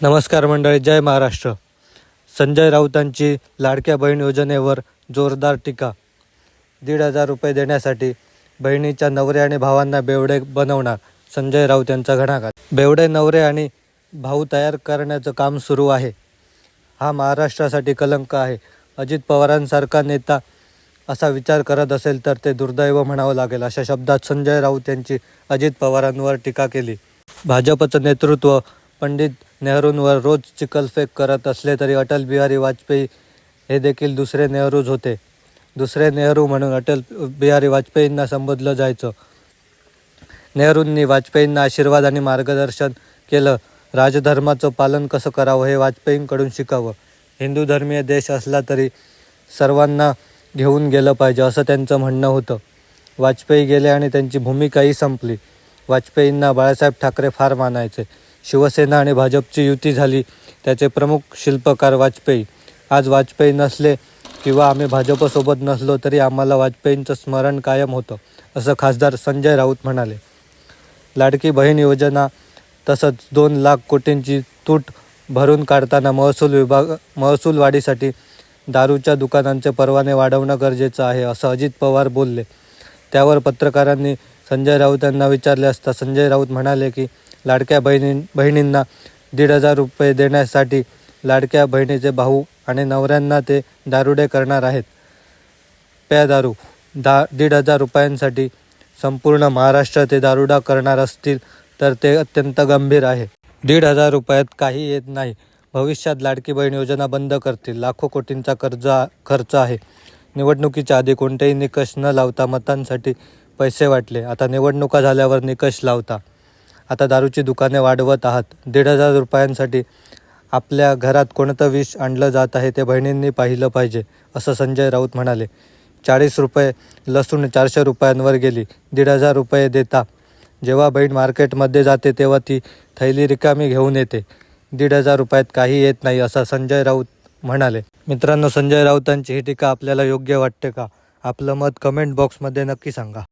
नमस्कार मंडळी, जय महाराष्ट्र. संजय राऊतांची लाडक्या बहीण योजनेवर जोरदार टीका. 1,500 रुपये देण्यासाठी बहिणीच्या नवरे आणि भावांना बेवडे बनवणार संजय राऊत यांचा घणाघात. बेवडे नवरे आणि भाऊ तयार करण्याचं काम सुरू आहे. हा महाराष्ट्रासाठी कलंक आहे. अजित पवारांसारखा नेता असा विचार करत असेल तर ते दुर्दैव म्हणावं लागेल, अशा शब्दात संजय राऊत यांची अजित पवारांवर टीका केली. भाजपचं नेतृत्व पंडित नेहरूंवर रोज चिखलफेक करत असले तरी अटल बिहारी वाजपेयी हे देखील दुसरे नेहरूच होते. दुसरे नेहरू म्हणून अटल बिहारी वाजपेयींना संबोधलं जायचं. नेहरूंनी वाजपेयींना आशीर्वाद आणि मार्गदर्शन केलं. राजधर्माचं पालन कसं करावं हे वाजपेयींकडून शिकावं. हिंदू धर्मीय देश असला तरी सर्वांना घेऊन गेलं पाहिजे असं त्यांचं म्हणणं होतं. वाजपेयी गेले आणि त्यांची भूमिकाही संपली. वाजपेयींना बाळासाहेब ठाकरे फार मानायचे. शिवसेना आणि भाजपची युती झाली, त्याचे प्रमुख शिल्पकार वाजपेयी. आज वाजपेयी नसले किंवा आम्ही भाजपसोबत नसलो तरी आम्हाला वाजपेयींचं स्मरण कायम होतं, असं खासदार संजय राऊत म्हणाले. लाडकी बहीण योजना तसंच 2 लाख कोटींची तूट भरून काढताना महसूल वाढीसाठी दारूच्या दुकानांचे परवाने वाढवणं गरजेचं आहे, असं अजित पवार बोलले. त्यावर पत्रकारांनी संजय राऊत यांना विचारले असता संजय राऊत म्हणाले की लाडक्या बहिणींना 1,500 रुपये देण्यासाठी लाडक्या बहिणीचे भाऊ आणि नवऱ्यांना ते दारुडे करणार आहेत. दारू 1,500 रुपयांसाठी संपूर्ण महाराष्ट्र ते दारुडा करणार असतील तर ते अत्यंत गंभीर आहे. 1,500 रुपयात काही येत नाही. भविष्यात लाडकी बहीण योजना बंद करतील. लाखो कोटींचा खर्च आहे. निवडणुकीच्या आधी कोणतेही निकष न लावता मतांसाठी पैसे वाटले. आता निवडणुका झाल्यावर निकष लावता. आता दारूची दुकाने वाढवत आहात. 1,500 रुपयांसाठी आपल्या घरात कोणतं विष आणलं जात आहे ते बहिणींनी पाहिलं पाहिजे, असं संजय राऊत म्हणाले. 40 रुपये लसूण 400 रुपयांवर गेली. 1,500 रुपये देता. जेव्हा बहीण मार्केटमध्ये जाते तेव्हा ती थैली रिकामी घेऊन येते. 1,500 रुपयात काही येत नाही, असं संजय राऊत म्हणाले. मित्रांनो, संजय राऊतांची ही टीका आपल्याला योग्य वाटते का? आपलं मत कमेंट बॉक्समध्ये नक्की सांगा.